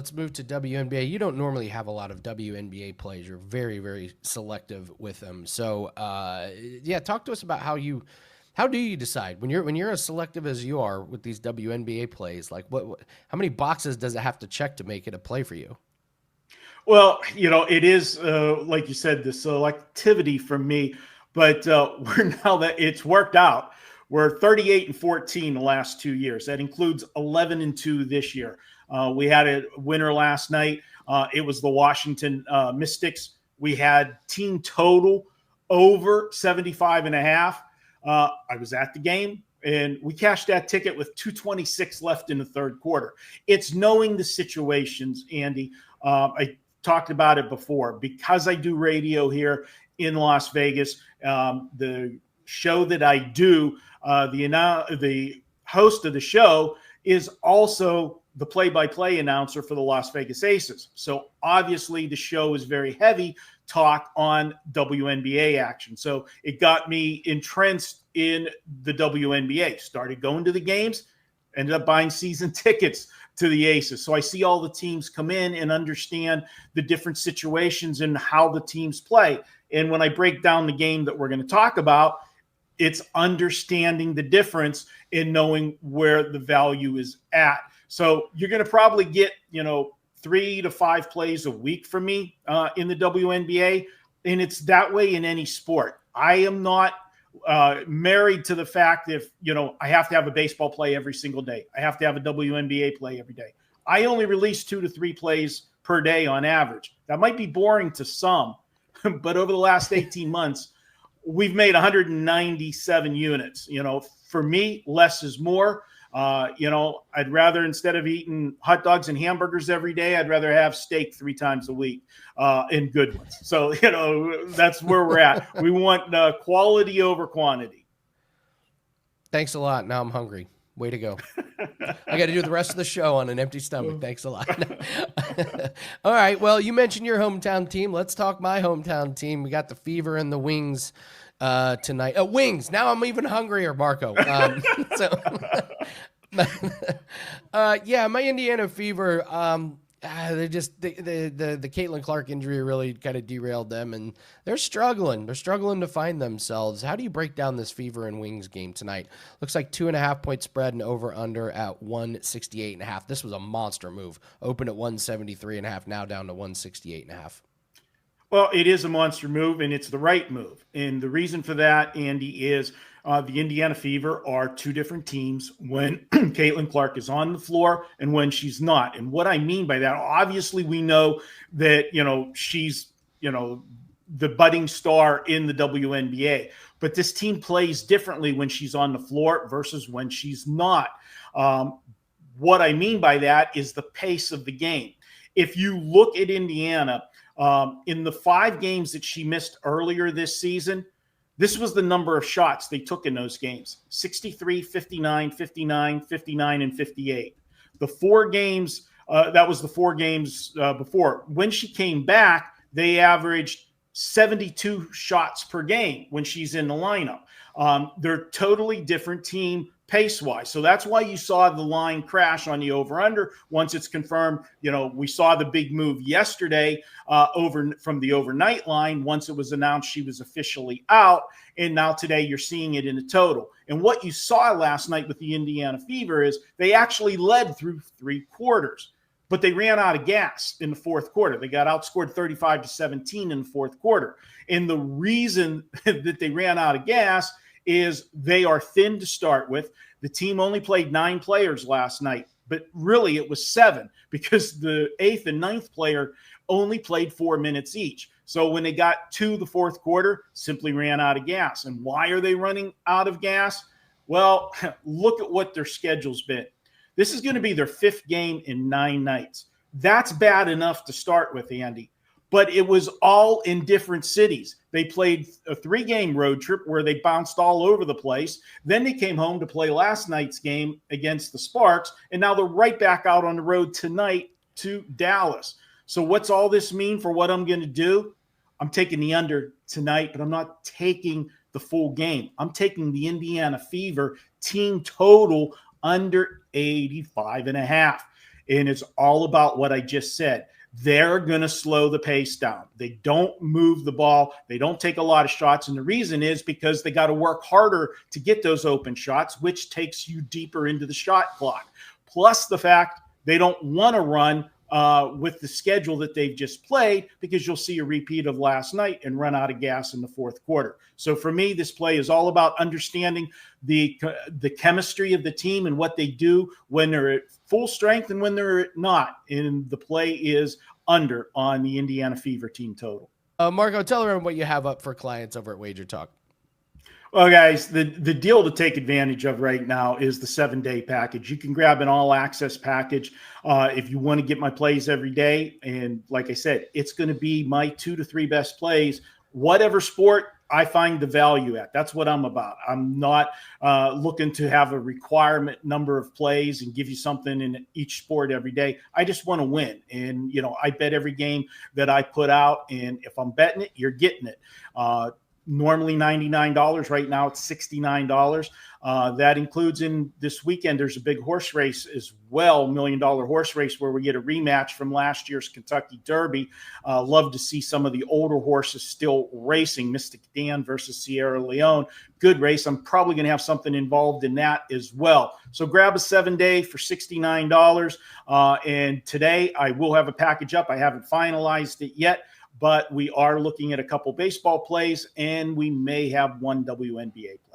Let's move to WNBA. You don't normally have a lot of WNBA plays. You're very, very selective with them. So, yeah, talk to us about how do you decide when you're as selective as you are with these WNBA plays? Like, how many boxes does it have to check to make it a play for you? Well, it is like you said, the selectivity from me, but we're now that it's worked out. We're 38-14 the last 2 years. That includes 11-2 this year. We had a winner last night. It was the Washington Mystics. We had team total over 75 and a half. I was at the game and we cashed that ticket with 2:26 left in the third quarter. It's knowing the situations, Andy. I talked about it before because I do radio here in Las Vegas. The show that I do, the host of the show is also the play-by-play announcer for the Las Vegas Aces. So obviously the show is very heavy talk on WNBA action. So it got me entrenched in the WNBA. Started going to the games, ended up buying season tickets to the Aces. So I see all the teams come in and understand the different situations and how the teams play. And when I break down the game that we're going to talk about, it's understanding the difference and knowing where the value is at. So you're going to probably get, 3 to 5 plays a week from me in the WNBA. And it's that way in any sport. I am not married to the fact if, I have to have a baseball play every single day. I have to have a WNBA play every day. I only release 2 to 3 plays per day on average. That might be boring to some, but over the last 18 months, we've made 197 units. For me, less is more. I'd rather, instead of eating hot dogs and hamburgers every day, I'd rather have steak 3 times a week and good ones. So, that's where we're at. We want quality over quantity. Thanks a lot. Now I'm hungry. Way to go. I got to do the rest of the show on an empty stomach. Thanks a lot. All right. Well, you mentioned your hometown team. Let's talk my hometown team. We got the Fever and the Wings tonight. Wings. Now I'm even hungrier, Marco. Yeah, my Indiana Fever. They just the Caitlin Clark injury really kind of derailed them, and they're struggling. They're struggling to find themselves. How do you break down this Fever and Wings game tonight? Looks like 2.5 point spread and over under at 168.5. This was a monster move. Open at 173.5, now down to 168.5. Well, it is a monster move, and it's the right move. And the reason for that, Andy, is the Indiana Fever are 2 different teams when Caitlin Clark is on the floor and when she's not. And what I mean by that, obviously we know that, she's, the budding star in the WNBA. But this team plays differently when she's on the floor versus when she's not. What I mean by that is the pace of the game. If you look at Indiana, in the 5 games that she missed earlier this season, this was the number of shots they took in those games: 63, 59, 59, 59, and 58. The 4 games, that was the 4 games before. When she came back, they averaged 72 shots per game when she's in the lineup. They're a totally different team pace-wise. So that's why you saw the line crash on the over-under once it's confirmed. We saw the big move yesterday over from the overnight line once it was announced she was officially out. And now today you're seeing it in the total. And what you saw last night with the Indiana Fever is they actually led through 3 quarters, but they ran out of gas in the fourth quarter. They got outscored 35-17 in the fourth quarter. And the reason that they ran out of gas is they are thin to start with. The team only played 9 players last night, but really it was 7 because the 8th and 9th player only played 4 minutes each. So when they got to the fourth quarter, simply ran out of gas. And why are they running out of gas? Well, look at what their schedule's been. This is going to be their 5th game in 9 nights. That's bad enough to start with, Andy. But it was all in different cities. They played a 3-game road trip where they bounced all over the place. Then they came home to play last night's game against the Sparks, and now they're right back out on the road tonight to Dallas. So what's all this mean for what I'm going to do? I'm taking the under tonight, but I'm not taking the full game. I'm taking the Indiana Fever team total under 85.5. and it's all about what I just said. They're going to slow the pace down. They don't move the ball. They don't take a lot of shots. And the reason is because they got to work harder to get those open shots, which takes you deeper into the shot clock. Plus the fact they don't want to run with the schedule that they've just played, because you'll see a repeat of last night and run out of gas in the fourth quarter. So for me, this play is all about understanding the chemistry of the team and what they do when they're at full strength and when they're not. And the play is under on the Indiana Fever team total. Marco, tell everyone what you have up for clients over at Wager Talk. Well, guys, the deal to take advantage of right now is the 7-day package. You can grab an all-access package if you want to get my plays every day. And like I said, it's going to be my 2 to 3 best plays, whatever sport I find the value at. That's what I'm about. I'm not looking to have a requirement number of plays and give you something in each sport every day. I just want to win. And, I bet every game that I put out. And if I'm betting it, you're getting it. Normally $99. Right now it's $69. That includes in this weekend, there's a big horse race as well, $1 million horse race, where we get a rematch from last year's Kentucky Derby. Love to see some of the older horses still racing. Mystic Dan versus Sierra Leone. Good race. I'm probably going to have something involved in that as well. So grab a 7-day for $69. And today I will have a package up. I haven't finalized it yet, but we are looking at a couple baseball plays, and we may have one WNBA play.